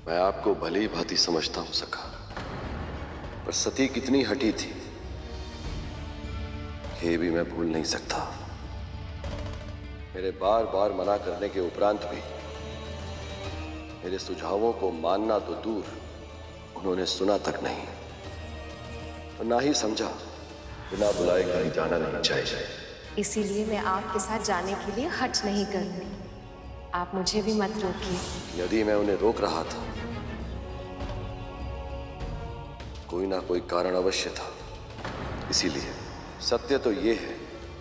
मैं आपको भली भांति समझता हूं सखा, पर सती कितनी हठी थी ये भी मैं भूल नहीं सकता। मेरे बार बार मना करने के उपरांत भी मेरे सुझावों को मानना तो दूर, उन्होंने सुना तक नहीं और ना ही समझा बिना बुलाए कहीं जाना नहीं चाहिए। इसीलिए मैं आपके साथ जाने के लिए हट नहीं करूंगी। आप मुझे भी मत रोकिए। यदि मैं उन्हें रोक रहा था, कोई ना कोई कारण अवश्य था। इसीलिए सत्य तो यह है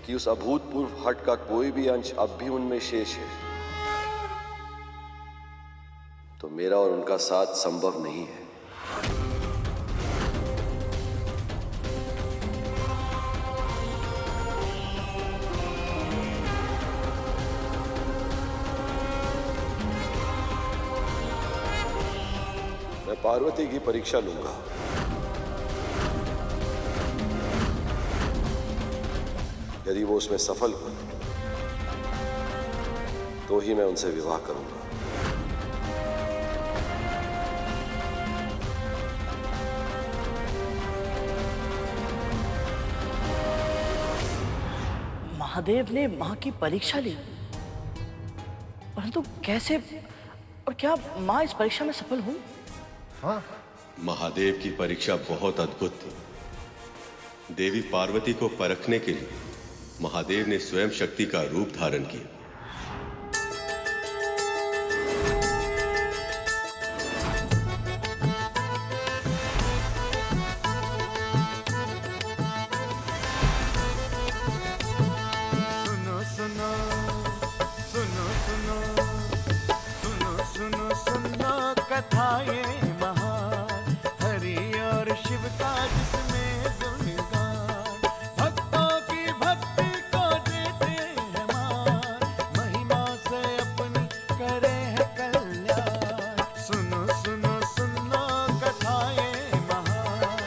कि उस अभूतपूर्व हट का कोई भी अंश अब भी उनमें शेष है, तो मेरा और उनका साथ संभव नहीं है। मैं पार्वती की परीक्षा लूंगा। यदि वो उसमें सफल हो तो ही मैं उनसे विवाह करूंगा। महादेव ने मां की परीक्षा ली, परंतु कैसे और क्या मां इस परीक्षा में सफल हुई? हाँ, महादेव की परीक्षा बहुत अद्भुत थी। देवी पार्वती को परखने के लिए महादेव ने स्वयं शक्ति का रूप धारण किया। सुनो सुनो सुनो सुनो सुनो सुनो सुनो कथा ये महान, हरि और शिव का जिसमें गुणगान, भक्तों की भक्ति को देते हैं मान, महिमा से अपनी करे है कल्याण। सुनो सुनो सुनो कथा ये महान,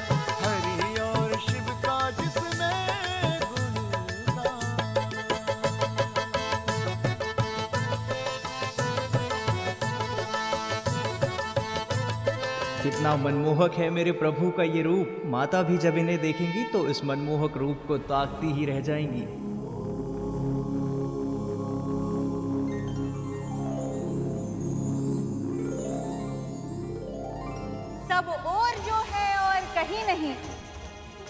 हरि और शिव का जिसमें गुणगान। कितना मनमोहक है मेरे प्रभु का ये रूप। माता भी जब इन्हें देखेंगी तो इस मनमोहक रूप को ताकती ही रह जाएंगी। सब और जो है और कहीं नहीं,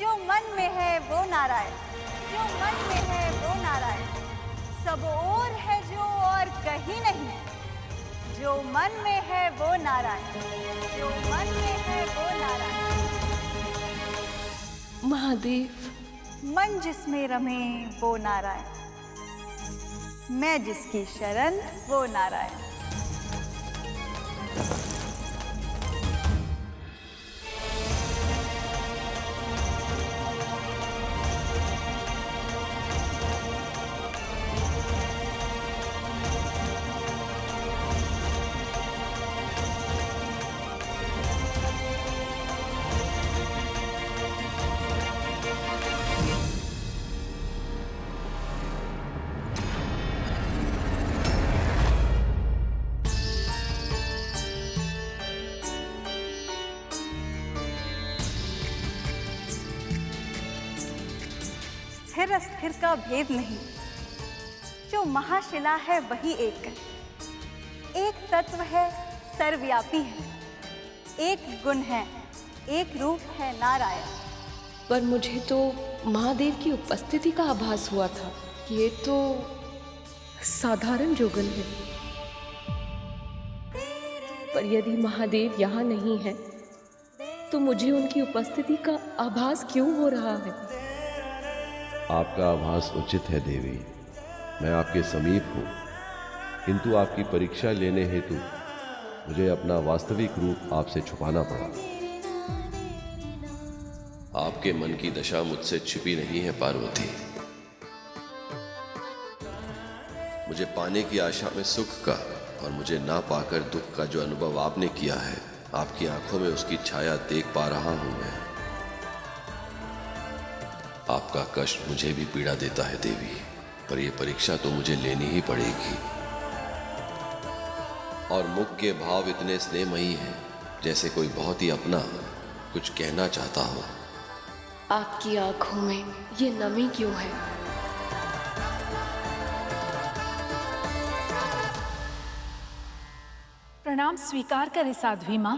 जो मन में है वो नारायण, जो मन में है वो नारायण। सब और है जो और कहीं नहीं, जो मन में है वो नारायण, जो मन में है वो नारायण। महादेव, मन जिसमें रमे वो नारायण, मैं जिसकी शरण वो नारायण। स्थिर अस्थिर का भेद नहीं, जो महाशिला है वही एक तत्व है, सर्वव्यापी है, एक गुण है, एक रूप है नारायण। पर मुझे तो महादेव की उपस्थिति का आभास हुआ था। ये तो साधारण जोगन है, पर यदि महादेव यहाँ नहीं है तो मुझे उनकी उपस्थिति का आभास क्यों हो रहा है? आपका आभास उचित है देवी, मैं आपके समीप हूं, किंतु आपकी परीक्षा लेने हेतु मुझे अपना वास्तविक रूप आपसे छुपाना पड़ा। आपके मन की दशा मुझसे छिपी नहीं है पार्वती। मुझे पाने की आशा में सुख का और मुझे ना पाकर दुख का जो अनुभव आपने किया है, आपकी आंखों में उसकी छाया देख पा रहा हूं मैं। आपका कष्ट मुझे भी पीड़ा देता है देवी, पर यह परीक्षा तो मुझे लेनी ही पड़ेगी। और मुख के भाव इतने स्नेहमयी हैं जैसे कोई बहुत ही अपना कुछ कहना चाहता हो। आपकी आंखों में ये नमी क्यों है? प्रणाम स्वीकार करे साध्वी माँ।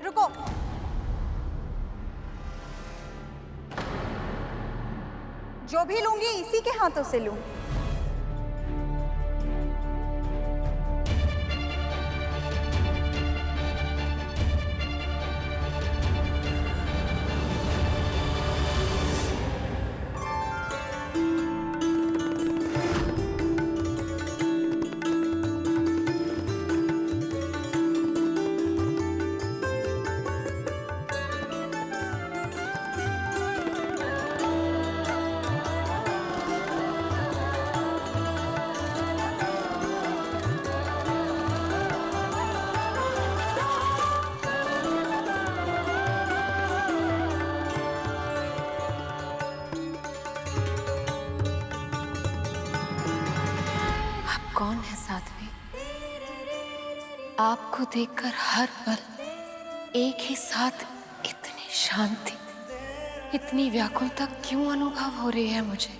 रुको। जो भी लूंगी इसी के हाथों से लूं। कौन है साध्वी? आपको देखकर हर पल एक ही साथ इतनी शांति, इतनी व्याकुलता क्यों अनुभव हो रही है मुझे?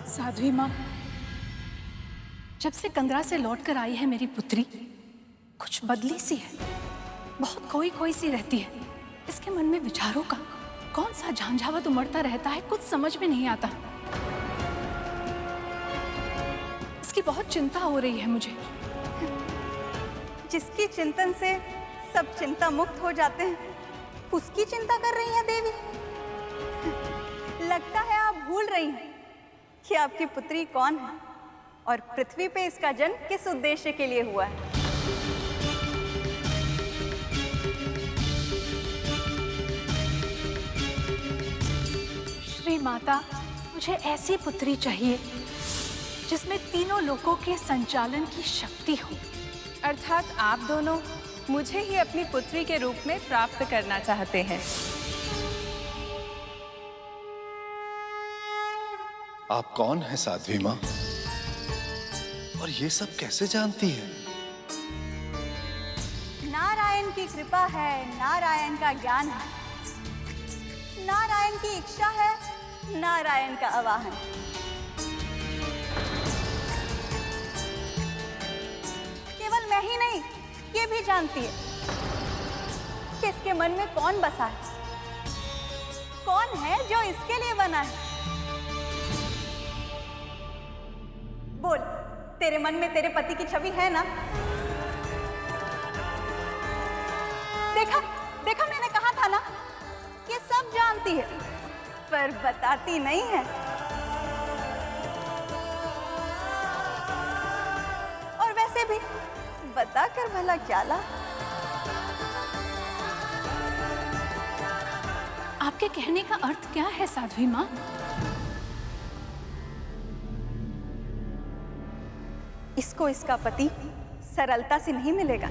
साध्वी माँ, जब से कंदरा से लौट कर आई है मेरी पुत्री, कुछ बदली सी है, बहुत खोई खोई सी रहती है। इसके मन में विचारों का कौन सा झांझावात उमड़ता रहता है, कुछ समझ में नहीं आता। इसकी बहुत चिंता हो रही है मुझे। जिसकी चिंतन से सब चिंता मुक्त हो जाते हैं, उसकी चिंता कर रही हैं देवी। लगता है आप भूल रही हैं कि आपकी पुत्री कौन है और पृथ्वी पे इसका जन्म किस उद्देश्य के लिए हुआ है। श्री माता, मुझे ऐसी पुत्री चाहिए जिसमें तीनों लोकों के संचालन की शक्ति हो। अर्थात आप दोनों मुझे ही अपनी पुत्री के रूप में प्राप्त करना चाहते हैं। आप कौन है साध्वी माँ? और ये सब कैसे जानती है? नारायण की कृपा है, नारायण का ज्ञान है, नारायण की इच्छा है, नारायण का आवाहन। केवल मैं ही नहीं, ये भी जानती है कि इसके मन में कौन बसा है, कौन है जो इसके लिए बना है। बोल, तेरे मन में तेरे पति की छवि है ना? देखा देखा, मैंने कहा था ना, ये सब जानती है पर बताती नहीं है। और वैसे भी बताकर भला क्या ला? आपके कहने का अर्थ क्या है साध्वी माँ? इसको इसका पति सरलता से नहीं मिलेगा।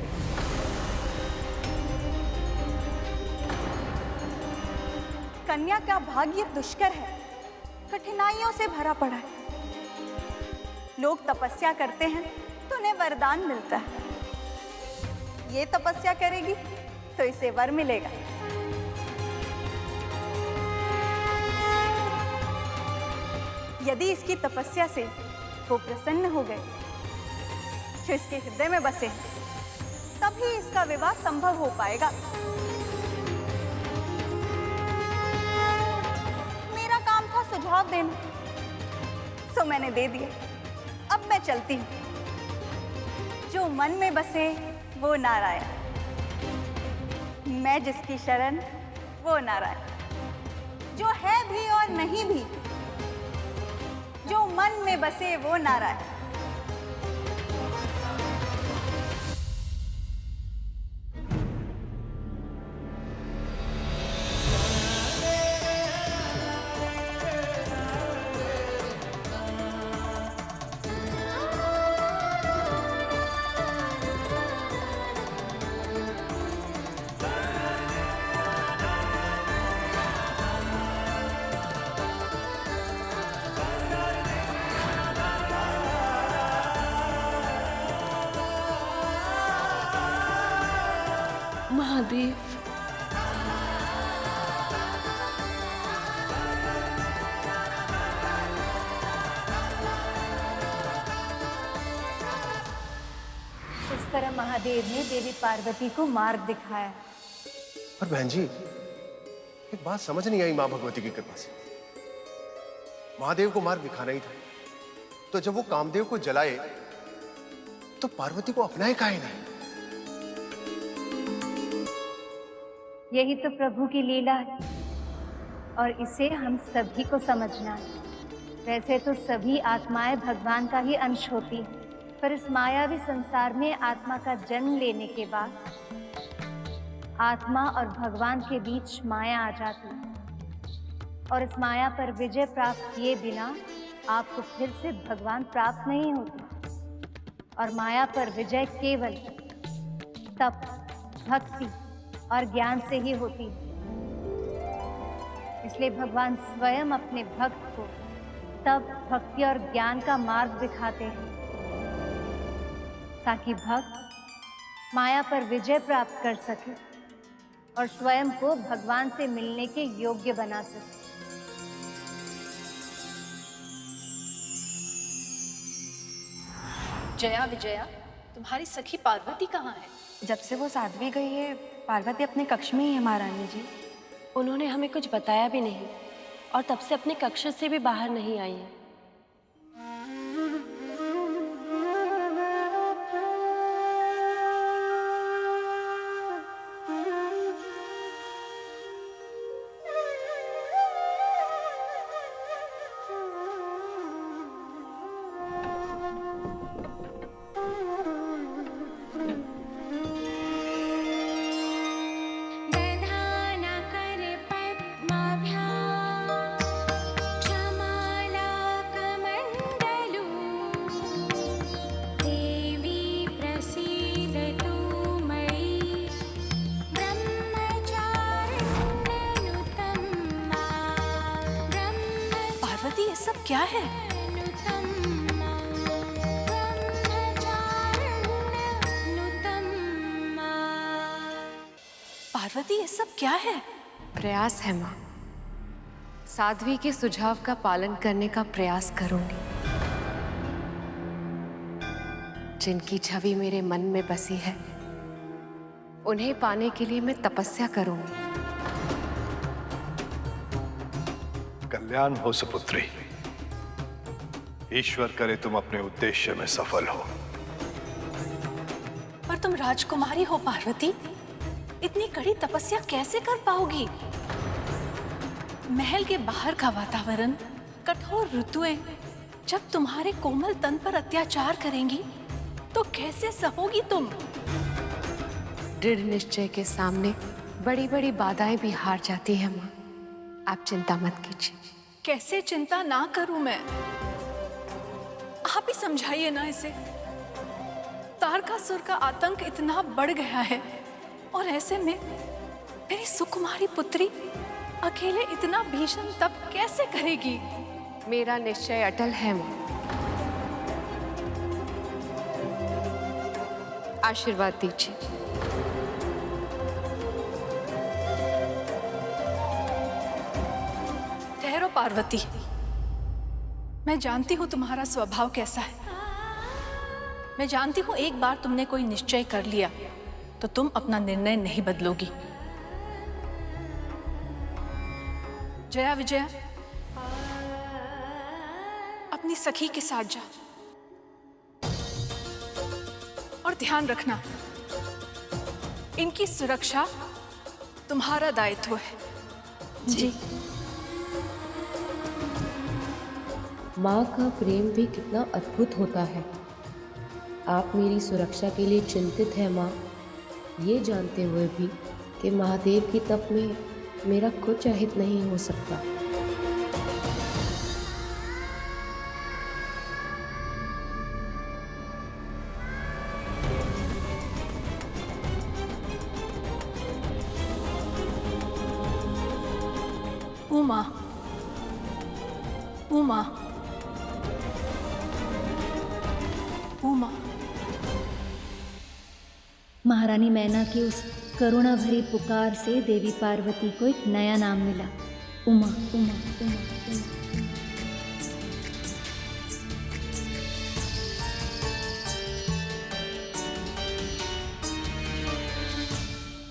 कन्या का भाग्य दुष्कर है, कठिनाइयों से भरा पड़ा है। लोग तपस्या करते हैं तो उन्हें वरदान मिलता है। ये तपस्या करेगी तो इसे वर मिलेगा। यदि इसकी तपस्या से वो प्रसन्न हो गए, जो इसके हृदय में बसे, तभी इसका विवाह संभव हो पाएगा। मेरा काम था सुझाव देना, सो मैंने दे दिया। अब मैं चलती हूँ। जो मन में बसे वो नारायण, मैं जिसकी शरण वो नारायण। जो है भी और नहीं भी, जो मन में बसे वो नारायण। महादेव। इस तरह महादेव ने देवी पार्वती को मार्ग दिखाया। पर बहन जी, एक बात समझ नहीं आई मां भगवती की कृपा से। महादेव को मार्ग दिखाना ही था, तो जब वो कामदेव को जलाए तो पार्वती को अपनाए काहे नहीं? यही तो प्रभु की लीला है और इसे हम सभी को समझना है। वैसे तो सभी आत्माएं भगवान का ही अंश होती हैं, पर इस मायावी संसार में आत्मा का जन्म लेने के बाद आत्मा और भगवान के बीच माया आ जाती है और इस माया पर विजय प्राप्त किए बिना आपको फिर से भगवान प्राप्त नहीं होते। और माया पर विजय केवल तप, भक्ति और ज्ञान से ही होती है। इसलिए भगवान स्वयं अपने भक्त को तप, भक्ति और ज्ञान का मार्ग दिखाते हैं ताकि भक्त माया पर विजय प्राप्त कर सके और स्वयं को भगवान से मिलने के योग्य बना सके। जया विजया, तुम्हारी सखी पार्वती कहाँ है? जब से वो साध्वी गई है, पार्वती अपने कक्ष में ही है महारानी जी। उन्होंने हमें कुछ बताया भी नहीं और तब से अपने कक्ष से भी बाहर नहीं आई है। क्या है? पार्वती, ये सब क्या है? प्रयास है माँ। साध्वी के सुझाव का पालन करने का प्रयास करूंगी। जिनकी छवि मेरे मन में बसी है, उन्हें पाने के लिए मैं तपस्या करूंगी। कल्याण हो सुपुत्री। ईश्वर करे तुम अपने उद्देश्य में सफल हो। पर तुम राजकुमारी हो पार्वती, इतनी कड़ी तपस्या कैसे कर पाओगी? महल के बाहर का वातावरण, कठोर ऋतुएं जब तुम्हारे कोमल तन पर अत्याचार करेंगी तो कैसे सहोगी तुम? दृढ़ निश्चय के सामने बड़ी बड़ी बाधाएं भी हार जाती हैं माँ। आप चिंता मत कीजिए। कैसे चिंता ना करूं मैं? आप ही समझाइए ना इसे। तारकासुर का आतंक इतना बढ़ गया है और ऐसे में मेरी सुकुमारी पुत्री अकेले इतना भीषण तप कैसे करेगी? मेरा निश्चय अटल है माँ। आशीर्वाद दीजिए। ठहरो पार्वती, मैं जानती हूँ तुम्हारा स्वभाव कैसा है। मैं जानती हूँ एक बार तुमने कोई निश्चय कर लिया तो तुम अपना निर्णय नहीं बदलोगी। जया विजया, अपनी सखी के साथ जा और ध्यान रखना, इनकी सुरक्षा तुम्हारा दायित्व है। जी। माँ का प्रेम भी कितना अद्भुत होता है। आप मेरी सुरक्षा के लिए चिंतित हैं माँ, ये जानते हुए भी कि महादेव की तप में मेरा कुछ अहित नहीं हो सकता। उमा, उमा, उमा। महारानी मैना की उस करुणा भरी पुकार से देवी पार्वती को एक नया नाम मिला, उमा। उमा उमा उमा।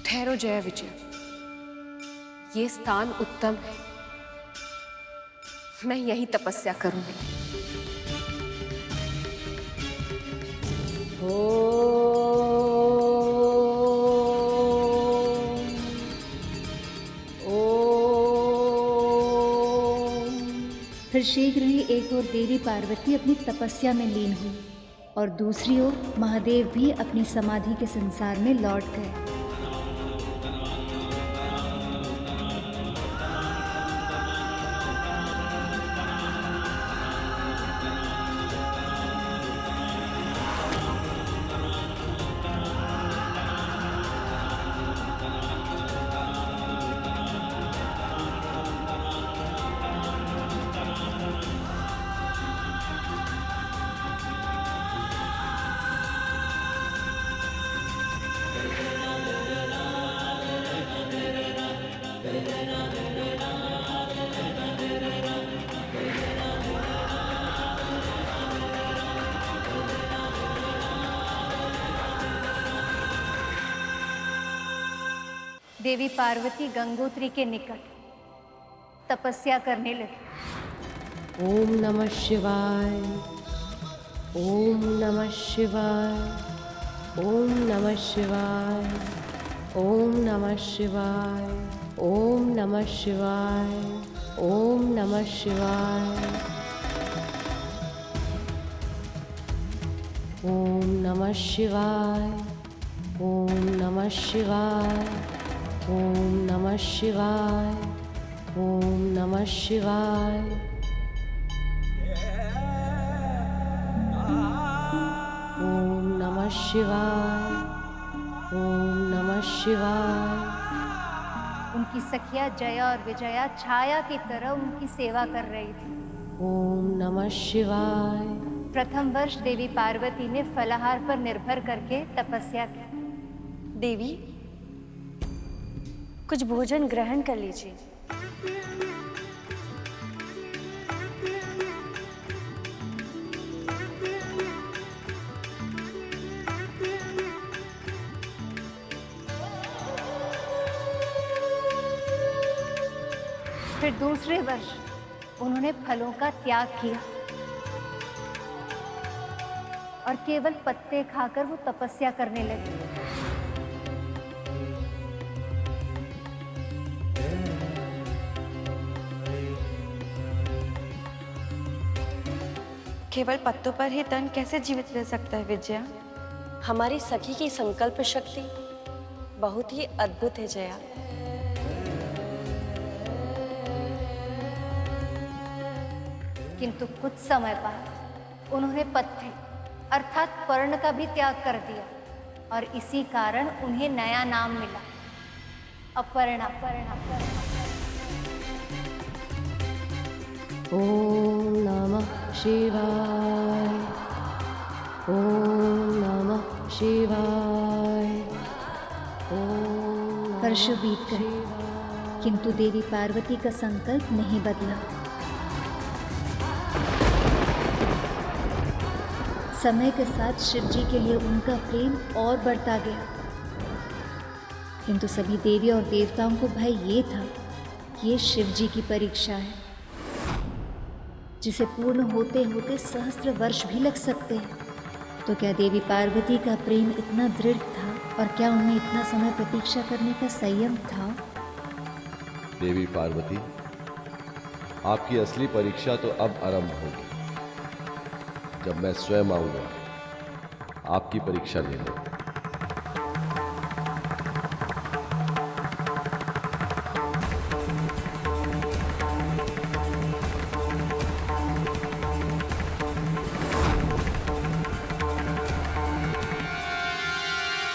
ठहरो जया विजय, ये स्थान उत्तम है, मैं यहीं तपस्या करूंगी। फिर शीघ्र ही एक ओर देवी पार्वती अपनी तपस्या में लीन हुई और दूसरी ओर महादेव भी अपनी समाधि के संसार में लौट गए। देवी पार्वती गंगोत्री के निकट तपस्या करने लगी। ओम नमः शिवाय, ओम नमः शिवाय, ओम नमः शिवाय, ओम नमः शिवाय, ओम नमः शिवाय, ओम नमः शिवाय, ओम नमः शिवाय, ओम नमः शिवाय, ओम नमः शिवाय, ओम नमः शिवाय, ओम नमः शिवाय, ओम नमः शिवाय। उनकी सखिया जया और विजया छाया की तरह उनकी सेवा कर रही थी। ओम नमः शिवाय। प्रथम वर्ष देवी पार्वती ने फलाहार पर निर्भर करके तपस्या की। देवी, कुछ भोजन ग्रहण कर लीजिए। फिर दूसरे वर्ष उन्होंने फलों का त्याग किया और केवल पत्ते खाकर वो तपस्या करने लगे। केवल पत्तों पर ही तन कैसे जीवित रह सकता है विजया? हमारी सखी की संकल्प शक्ति बहुत ही अद्भुत है जया। किंतु कुछ समय बाद उन्होंने पत्ते अर्थात पर्ण का भी त्याग कर दिया और इसी कारण उन्हें नया नाम मिला, अपर्णा। ओम नमः शिवाय, ओम नमः शिवाय, ओम। वर्ष बीत गए किंतु देवी पार्वती का संकल्प नहीं बदला। समय के साथ शिव जी के लिए उनका प्रेम और बढ़ता गया, किंतु सभी देवी और देवताओं को भय ये था कि ये शिव जी की परीक्षा है, जिसे पूर्ण होते होते सहस्त्र वर्ष भी लग सकते हैं। तो क्या देवी पार्वती का प्रेम इतना दृढ़ था और क्या उनमें इतना समय प्रतीक्षा करने का संयम था? देवी पार्वती, आपकी असली परीक्षा तो अब आरंभ होगी, जब मैं स्वयं आऊंगा आपकी परीक्षा लेने।